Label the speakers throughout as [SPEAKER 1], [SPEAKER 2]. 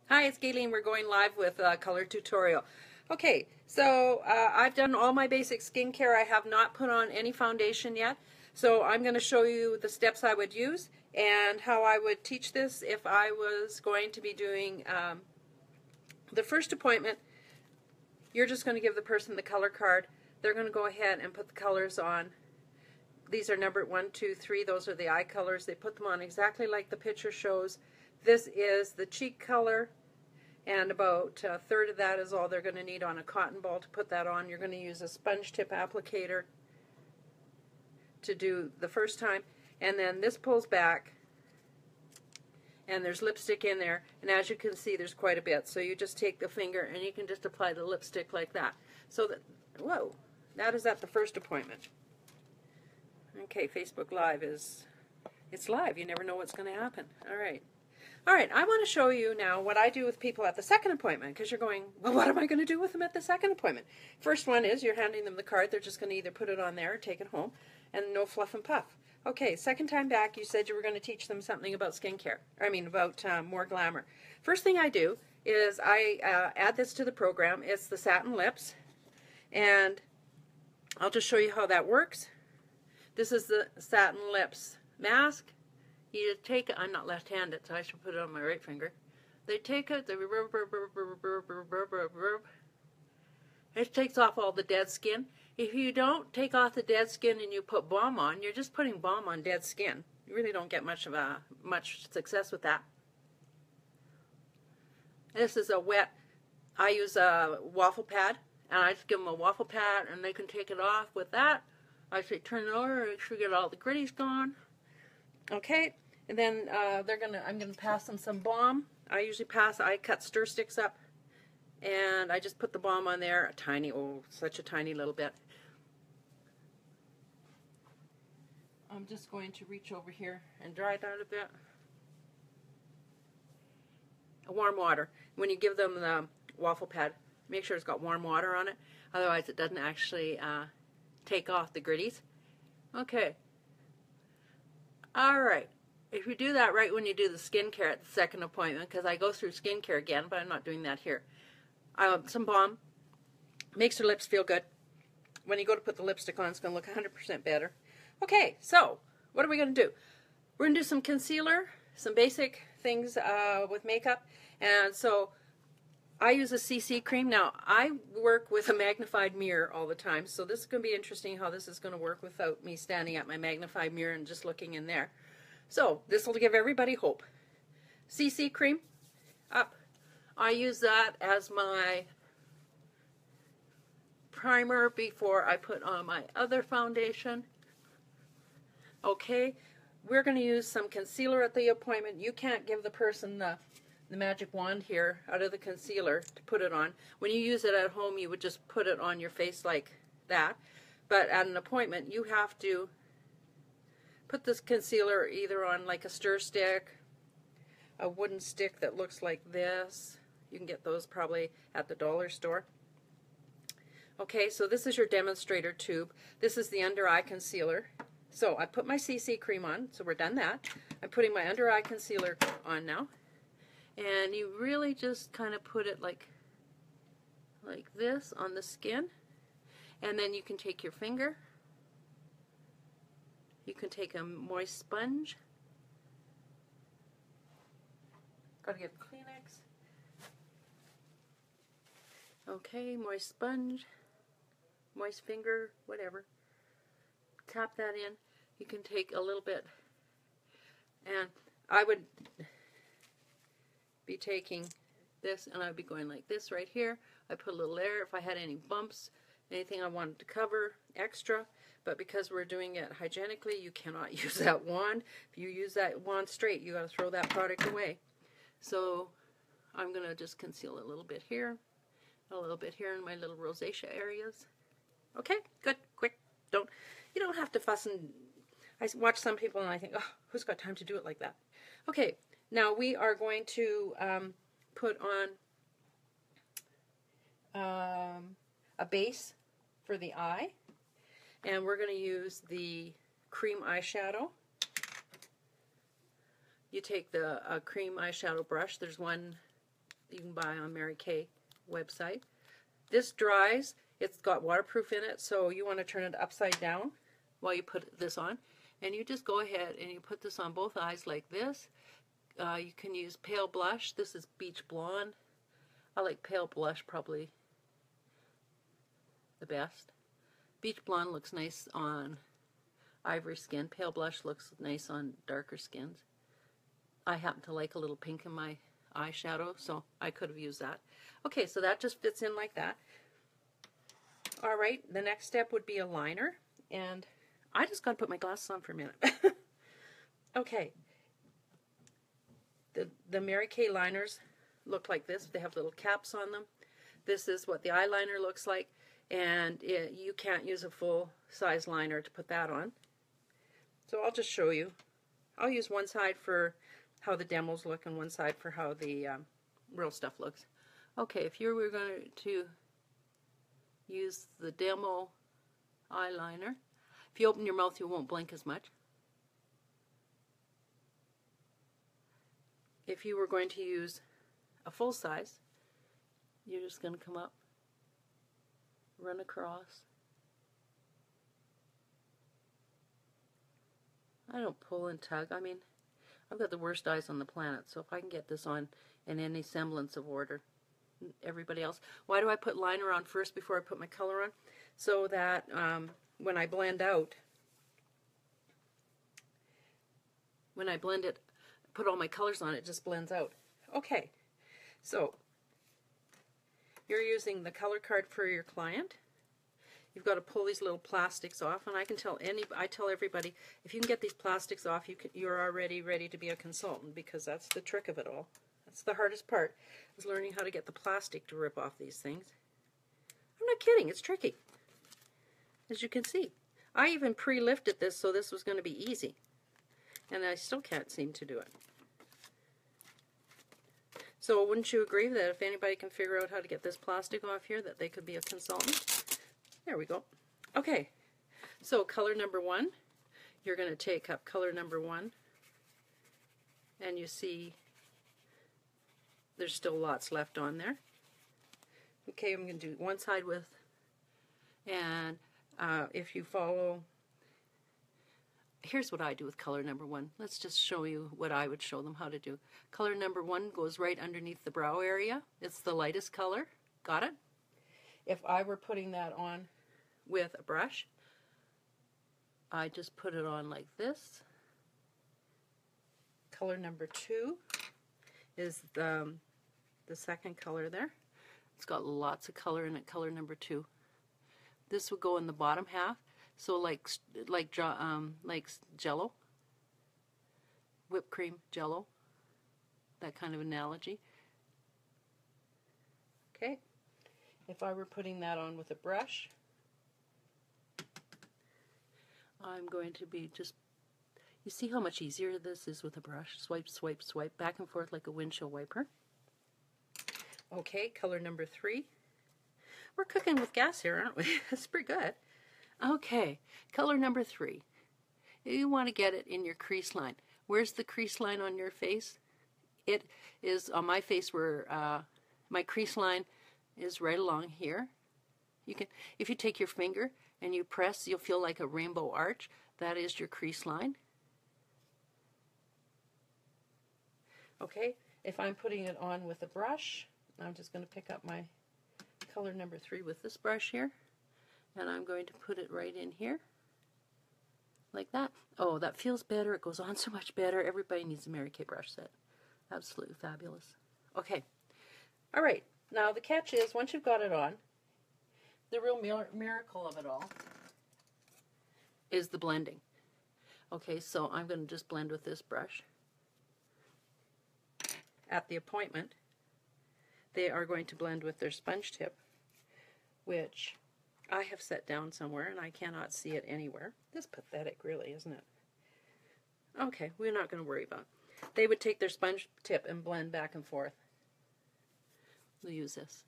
[SPEAKER 1] Hi, it's Gayleen. We're going live with a color tutorial. Okay, so I've done all my basic skincare. I have not put on any foundation yet. So I'm going to show you the steps I would use and how I would teach this if I was going to be doing the first appointment. You're just going to give the person the color card. They're going to go ahead and put the colors on. These are numbered 1, 2, 3. Those are the eye colors. They put them on exactly like the picture shows. This is the cheek color, and about a third of that is all they're going to need on a cotton ball to put that on. You're going to use a sponge tip applicator to do the first time, and then this pulls back, and there's lipstick in there, and as you can see, there's quite a bit. So you just take the finger and you can just apply the lipstick like that. So that, whoa, that is at the first appointment. Okay, Facebook Live it's live. You never know what's going to happen. All right, I want to show you now what I do with people at the second appointment, because you're going, well, what am I going to do with them at the second appointment? First one is you're handing them the card. They're just going to either put it on there or take it home, and no fluff and puff. Okay, second time back, you said you were going to teach them something about skincare. About more glamour. First thing I do is I add this to the program. It's the Satin Lips, and I'll just show you how that works. This is the Satin Lips mask. You take it, I'm not left-handed, so I should put it on my right finger. They take it, it takes off all the dead skin. If you don't take off the dead skin and you put balm on, you're just putting balm on dead skin. You really don't get much success with that. This is a wet, I use a waffle pad, and I just give them a waffle pad, and they can take it off with that. I say turn it over, make sure you get all the gritties gone. Okay, and then I'm gonna pass them some balm. I cut stir sticks up, and I just put the balm on there, such a tiny little bit. I'm just going to reach over here and dry it out a bit. Warm water. When you give them the waffle pad, make sure it's got warm water on it, otherwise it doesn't actually take off the gritties. Okay. Alright. If you do that right when you do the skincare at the second appointment, because I go through skincare again, but I'm not doing that here. Some balm makes your lips feel good. When you go to put the lipstick on, it's going to look 100% better. Okay, so what are we going to do? We're going to do some concealer, some basic things with makeup, and so I use a CC cream. Now, I work with a magnified mirror all the time, so this is going to be interesting how this is going to work without me standing at my magnified mirror and just looking in there. So, this will give everybody hope. CC cream, up. I use that as my primer before I put on my other foundation. Okay, we're going to use some concealer at the appointment. You can't give the person the magic wand here out of the concealer to put it on. When you use it at home, you would just put it on your face like that. But at an appointment, you have to put this concealer either on like a stir stick, a wooden stick that looks like this. You can get those probably at the dollar store. Okay, so this is your demonstrator tube. This is the under eye concealer. So I put my CC cream on, so we're done that. I'm putting my under eye concealer on now. And you really just kind of put it like this on the skin. And then you can take your finger. You can take a moist sponge. Gotta get Kleenex. Okay, moist sponge, moist finger, whatever. Tap that in. You can take a little bit, and I would be taking this, and I'd be going like this right here. I put a little there if I had any bumps, anything I wanted to cover extra, but because we're doing it hygienically, you cannot use that wand. If you use that wand straight, you got to throw that product away. So I'm going to just conceal a little bit here, a little bit here in my little rosacea areas. Okay, good, quick. You don't have to fuss, and I watch some people and I think, oh, who's got time to do it like that? Okay, now we are going to put on a base for the eye, and we're going to use the cream eyeshadow. You take the cream eyeshadow brush. There's one you can buy on Mary Kay website. This dries. It's got waterproof in it, so you want to turn it upside down while you put this on. And you just go ahead and you put this on both eyes like this. You can use pale blush. This is Beach Blonde. I like pale blush probably the best. Beach Blonde looks nice on ivory skin. Pale blush looks nice on darker skins. I happen to like a little pink in my eyeshadow, so I could have used that. Okay, so that just fits in like that. All right, the next step would be a liner, and I just got to put my glasses on for a minute. Okay, the Mary Kay liners look like this. They have little caps on them. This is what the eyeliner looks like, and you can't use a full-size liner to put that on. So I'll just show you. I'll use one side for how the demos look and one side for how the real stuff looks. Okay, if you were going to use the demo eyeliner, if you open your mouth you won't blink as much. If you were going to use a full size, you're just going to come up, run across. I don't pull and tug. I mean, I've got the worst eyes on the planet, so if I can get this on in any semblance of order, everybody else. Why do I put liner on first before I put my color on? So that when I blend out, when I blend it, put all my colors on, it just blends out. Okay, so you're using the color card for your client. You've got to pull these little plastics off, and I tell everybody, if you can get these plastics off, you're already ready to be a consultant, because that's the trick of it all. That's the hardest part, is learning how to get the plastic to rip off these things. I'm not kidding, it's tricky, as you can see. I even pre-lifted this so this was going to be easy, and I still can't seem to do it. So wouldn't you agree that if anybody can figure out how to get this plastic off here, that they could be a consultant? There we go. Okay, so color number 1, you're going to take up color number 1, and you see there's still lots left on there. Okay, I'm going to do one side with, and if you follow, here's what I do with color number 1. Let's just show you what I would show them how to do. Color number 1 goes right underneath the brow area. It's the lightest color. Got it? If I were putting that on with a brush, I just put it on like this. Color number 2 is the second color there. It's got lots of color in it, color number 2. This would go in the bottom half, so like Jello, whipped cream Jello, that kind of analogy. Okay, if I were putting that on with a brush, I'm going to be just, you see how much easier this is with a brush? Swipe, swipe, swipe, back and forth like a windshield wiper. Okay, color number 3. We're cooking with gas here, aren't we? That's pretty good. Okay, color number 3. You want to get it in your crease line. Where's the crease line on your face? It is on my face where my crease line is right along here. You can, if you take your finger and you press, you'll feel like a rainbow arch. That is your crease line. Okay, if I'm putting it on with a brush, I'm just going to pick up my color number 3 with this brush here, and I'm going to put it right in here, like that. Oh, that feels better. It goes on so much better. Everybody needs a Mary Kay brush set. Absolutely fabulous. Okay, all right. Now the catch is, once you've got it on, the real miracle of it all is the blending. Okay, so I'm going to just blend with this brush. At the appointment, they are going to blend with their sponge tip, which I have set down somewhere and I cannot see it anywhere. This is pathetic, really, isn't it? Okay, we're not going to worry about it. They would take their sponge tip and blend back and forth. We'll use this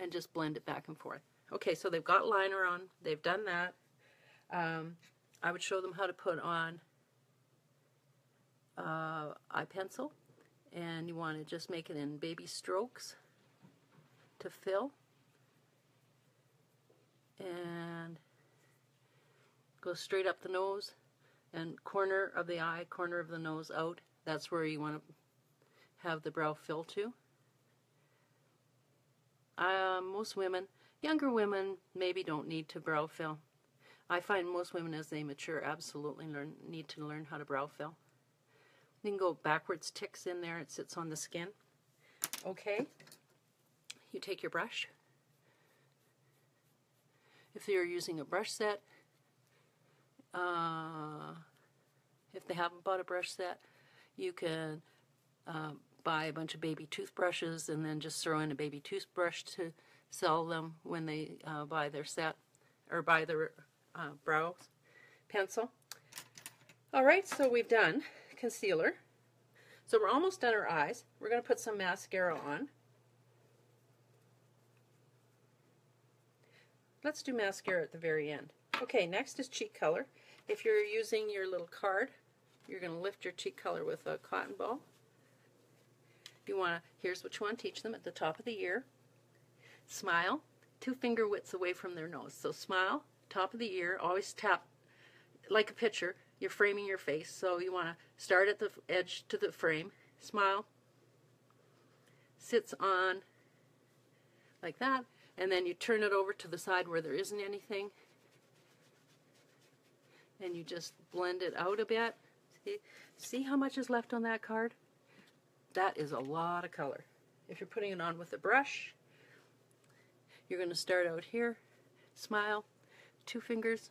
[SPEAKER 1] and just blend it back and forth. Okay, so they've got liner on. They've done that. I would show them how to put on eye pencil, and you want to just make it in baby strokes to fill, and go straight up the nose and corner of the eye, corner of the nose out. That's where you want to have the brow fill to. Most women, younger women, maybe don't need to brow fill. I find most women as they mature absolutely need to learn how to brow fill. You can go backwards ticks in there, it sits on the skin. Okay, you take your brush. If you're using a brush set, if they haven't bought a brush set, you can buy a bunch of baby toothbrushes and then just throw in a baby toothbrush to sell them when they buy their set or buy their brow pencil. Alright, so we've done concealer. So we're almost done our eyes. We're going to put some mascara on. Let's do mascara at the very end. Okay, next is cheek color. If you're using your little card, you're going to lift your cheek color with a cotton ball. You want to, here's what you want to teach them at the top of the ear. Smile, 2 finger widths away from their nose. So smile, top of the ear, always tap like a picture. You're framing your face, so you want to start at the edge to the frame. Smile, sits on like that, and then you turn it over to the side where there isn't anything, and you just blend it out a bit. See how much is left on that card? That is a lot of color. If you're putting it on with a brush, you're going to start out here, smile, 2 fingers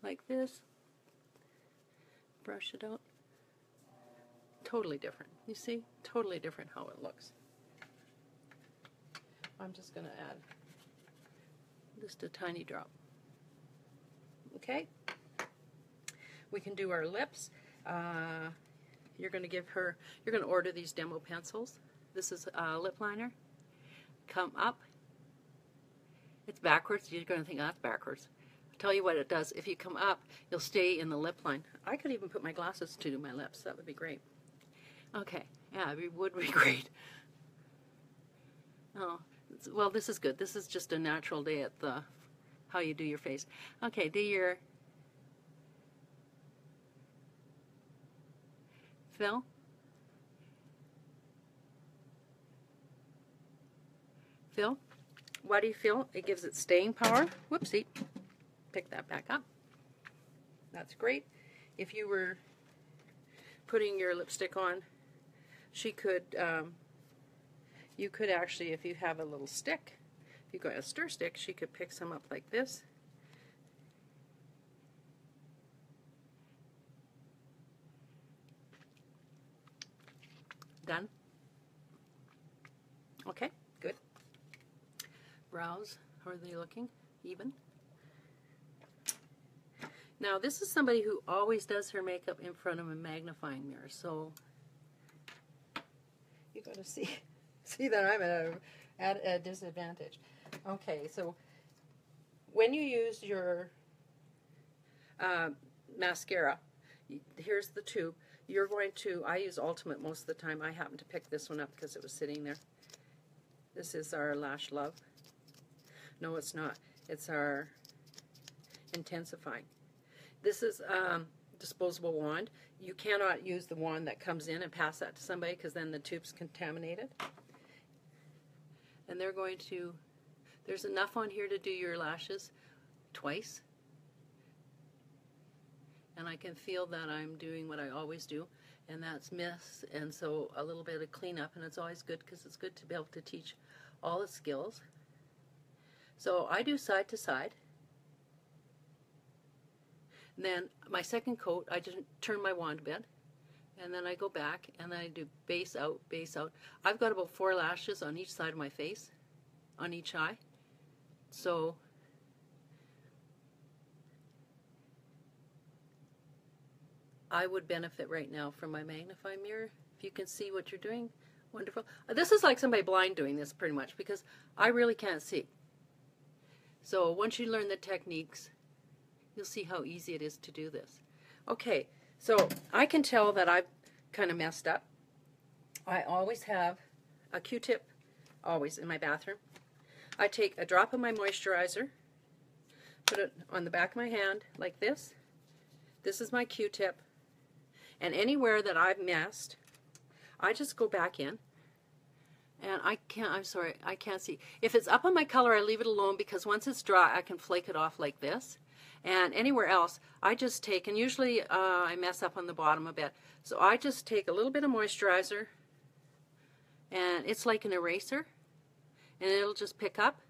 [SPEAKER 1] like this, brush it out. Totally different. You see? Totally different how it looks. I'm just going to add just a tiny drop. Okay? We can do our lips. You're going to give her, you're going to order these demo pencils. This is a lip liner. Come up. It's backwards. You're going to think, oh, that's backwards. I'll tell you what it does. If you come up, you'll stay in the lip line. I could even put my glasses to do my lips. That would be great. Okay. Yeah, it would be great. Oh, well, this is good. This is just a natural day at the, how you do your face. Okay, do your fill. Fill. Why do you feel? It gives it staying power. Whoopsie. Pick that back up. That's great. If you were putting your lipstick on, she could, you could actually, if you have a little stick, if you got a stir stick, she could pick some up like this. Done? Okay, good. Brows, how are they looking? Even? Now this is somebody who always does her makeup in front of a magnifying mirror, so you got to see that I'm at a disadvantage. Okay, so when you use your mascara, here's the tube. You're going to, I use Ultimate most of the time. I happen to pick this one up because it was sitting there. This is our Lash Love. No, it's not. It's our Intensifying. This is disposable wand. You cannot use the wand that comes in and pass that to somebody because then the tube's contaminated. And they're going to, there's enough on here to do your lashes twice. And I can feel that I'm doing what I always do, and that's mist, and so a little bit of cleanup, and it's always good because it's good to be able to teach all the skills. So I do side to side. And then my second coat, I just turn my wand a bit, and then I go back, and then I do base out, base out. I've got about 4 lashes on each side of my face, on each eye. So I would benefit right now from my magnifying mirror. If you can see what you're doing, wonderful. This is like somebody blind doing this pretty much because I really can't see. So once you learn the techniques, you'll see how easy it is to do this. Okay, so I can tell that I've kind of messed up I always have a Q-tip, always in my bathroom. I take a drop of my moisturizer, put it on the back of my hand like this. This is my Q-tip. And anywhere that I've messed, I just go back in. And I can't see. If it's up on my color, I leave it alone because once it's dry, I can flake it off like this. And anywhere else, I just take, and usually I mess up on the bottom a bit. So I just take a little bit of moisturizer, and it's like an eraser, and it'll just pick up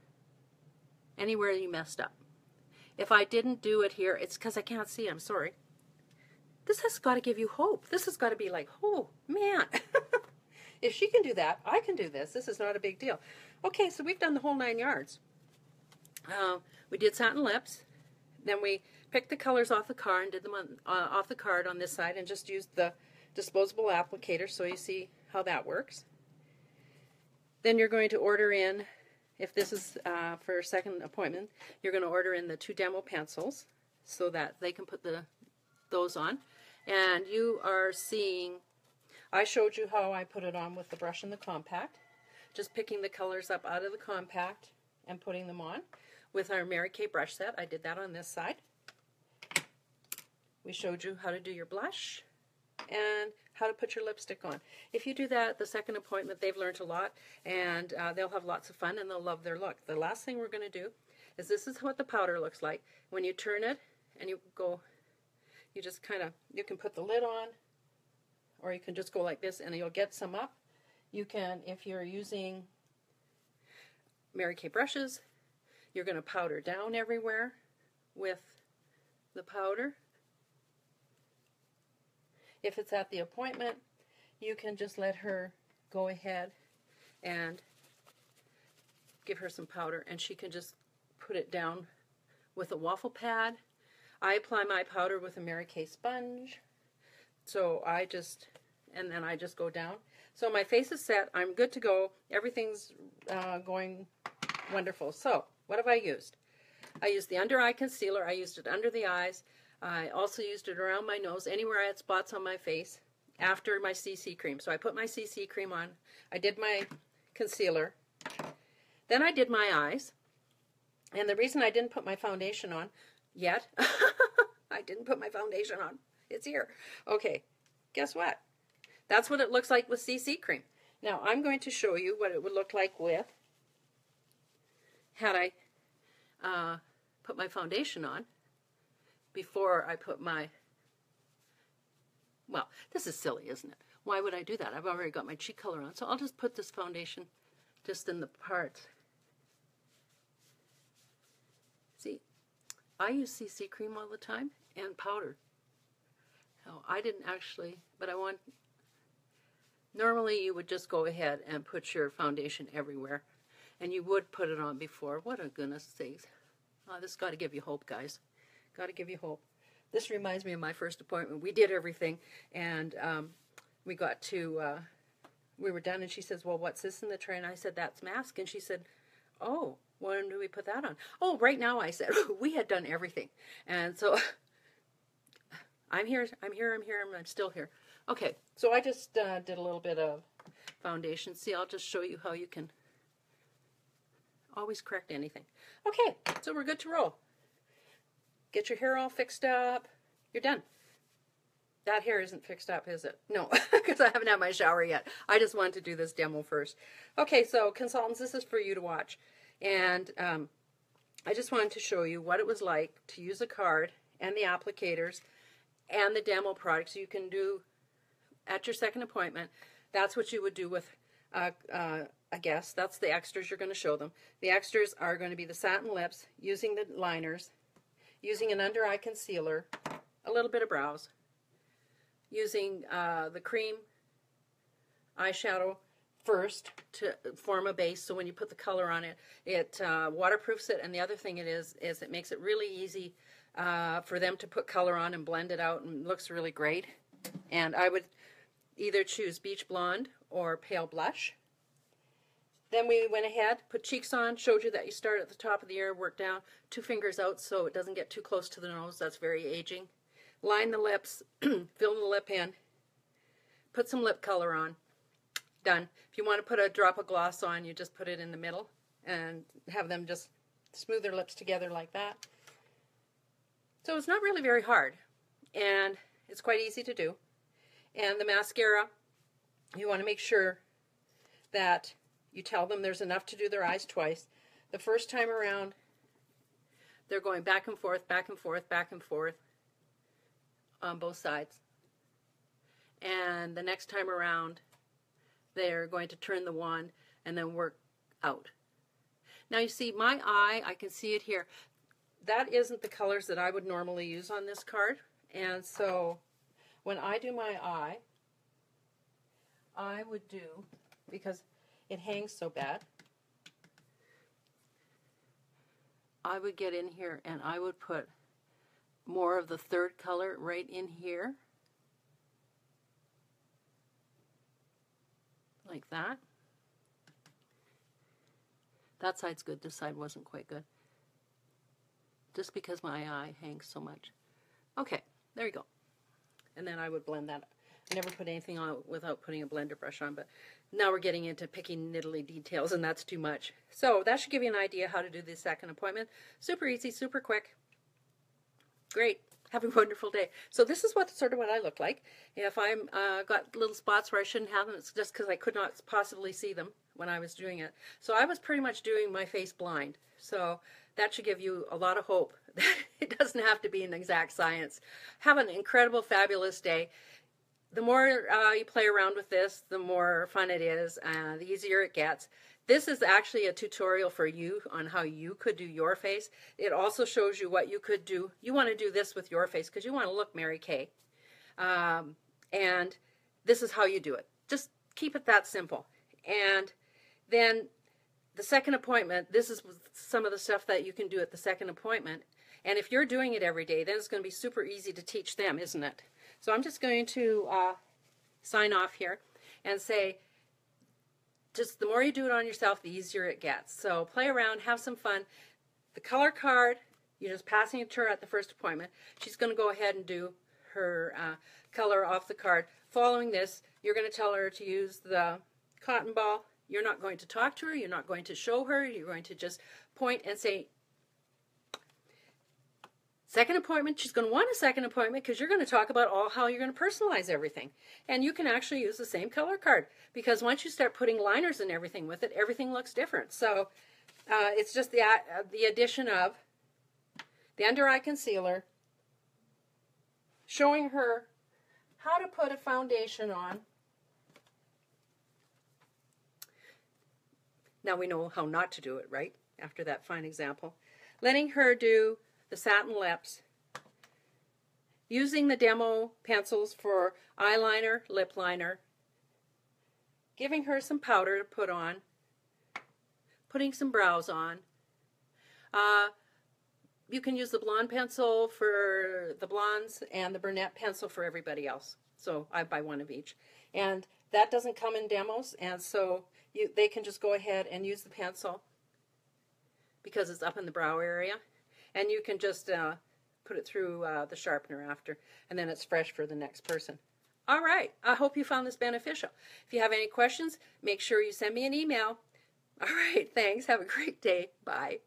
[SPEAKER 1] anywhere you messed up. If I didn't do it here, it's because I can't see. I'm sorry. This has got to give you hope. This has got to be like, oh, man. If she can do that, I can do this. This is not a big deal. Okay, so we've done the whole 9 yards. We did satin lips. Then we picked the colors off the card and did them off the card on this side and just used the disposable applicator so you see how that works. Then you're going to order in, if this is for a second appointment, you're going to order in the 2 demo pencils so that they can put those on. And you are seeing, I showed you how I put it on with the brush and the compact, just picking the colors up out of the compact and putting them on. With our Mary Kay brush set, I did that on this side. We showed you how to do your blush and how to put your lipstick on. If you do that at the second appointment, they've learned a lot, and they'll have lots of fun and they'll love their look. The last thing we're going to do is this is what the powder looks like. When you turn it and you go, you just kind of, you can put the lid on, or you can just go like this and you'll get some up. You can, if you're using Mary Kay brushes, you're going to powder down everywhere with the powder. If it's at the appointment, you can just let her go ahead and give her some powder, and she can just put it down with a waffle pad. I apply my powder with a Mary Kay sponge, so and then I just go down. So my face is set. I'm good to go. Everything's going wonderful. So what have I used? I used the under eye concealer. I used it under the eyes. I also used it around my nose, anywhere I had spots on my face, after my CC cream. So I put my CC cream on. I did my concealer. Then I did my eyes. And the reason I didn't put my foundation on yet, I didn't put my foundation on. It's here. Okay, guess what? That's what it looks like with CC cream. Now I'm going to show you what it would look like with, had I put my foundation on before I put my, well, this is silly, isn't it? Why would I do that? I've already got my cheek color on, so I'll just put this foundation just in the parts. See, I use CC cream all the time and powder. No, I didn't actually, but I want, normally you would just go ahead and put your foundation everywhere, and you would put it on before. What a goodness sakes. Oh, this has got to give you hope, guys. Got to give you hope. This reminds me of my first appointment. We did everything, and we got to, we were done, and she says, well, what's this in the tray? And I said, that's mask. And she said, oh, when do we put that on? Oh, right now, I said. We had done everything. And so I'm here, I'm still here. Okay, so I just did a little bit of foundation. See, I'll just show you how you can always correct anything. Okay, so we're good to roll. Get your hair all fixed up. You're done. That hair isn't fixed up, is it? No, because I haven't had my shower yet. I just wanted to do this demo first. Okay, so consultants, this is for you to watch. And I just wanted to show you what it was like to use a card and the applicators and the demo products you can do at your second appointment. That's what you would do with a guest. That's the extras you're going to show them. The extras are going to be the satin lips, using the liners, using an under eye concealer, a little bit of brows, using the cream eyeshadow first to form a base, so when you put the color on it, it waterproofs it, and the other thing it is it makes it really easy for them to put color on and blend it out, and looks really great. And I would either choose Beach Blonde or Pale Blush. Then we went ahead, put cheeks on, showed you that you start at the top of the ear, work down, 2 fingers out so it doesn't get too close to the nose. That's very aging. Line the lips, fill the lip in, put some lip color on. done. If you want to put a drop of gloss on, you just put it in the middle and have them just smooth their lips together like that. So it's not really very hard, and it's quite easy to do. And the mascara, you want to make sure that you tell them there's enough to do their eyes twice. The first time around, they're going back and forth, back and forth, back and forth on both sides. And the next time around, they're going to turn the wand and then work out. Now you see my eye, I can see it here. That isn't the colors that I would normally use on this card. And so when I do my eye, I would do, because it hangs so bad, I would get in here and I would put more of the third color right in here. Like that. That side's good, this side wasn't quite good. Just because my eye hangs so much. Okay, there you go. And then I would blend that up. I never put anything on without putting a blender brush on, but now we're getting into picking niddly details, and that's too much. So that should give you an idea how to do the second appointment. Super easy, super quick. Great. Have a wonderful day. So this is sort of what I look like. If I'm got little spots where I shouldn't have them, it's just because I could not possibly see them when I was doing it. So I was pretty much doing my face blind. So that should give you a lot of hope that it doesn't have to be an exact science. Have an incredible, fabulous day. The more you play around with this, the more fun it is, and the easier it gets. This is actually a tutorial for you on how you could do your face. It also shows you what you could do. You want to do this with your face because you want to look Mary Kay. And this is how you do it. Just keep it that simple. And then the second appointment, this is some of the stuff that you can do at the second appointment. And if you're doing it every day, then it's going to be super easy to teach them, isn't it? So I'm just going to sign off here and say, just the more you do it on yourself, the easier it gets. So play around, have some fun. The color card, you're just passing it to her at the first appointment. She's going to go ahead and do her color off the card. Following this, you're going to tell her to use the cotton ball. You're not going to talk to her. You're not going to show her. You're going to just point and say, second appointment. She's going to want a second appointment because you're going to talk about how you're going to personalize everything. And you can actually use the same color card because once you start putting liners and everything with it, everything looks different. So it's just the addition of the under eye concealer, showing her how to put a foundation on. Now we know how not to do it, right? After that fine example. Letting her do the satin lips, using the demo pencils for eyeliner, lip liner, giving her some powder to put on, putting some brows on. You can use the blonde pencil for the blondes and the brunette pencil for everybody else. So I buy one of each. And that doesn't come in demos, and so they can just go ahead and use the pencil because it's up in the brow area. And you can just put it through the sharpener after, and then it's fresh for the next person. All right, I hope you found this beneficial. If you have any questions, make sure you send me an email. All right, thanks. Have a great day. Bye.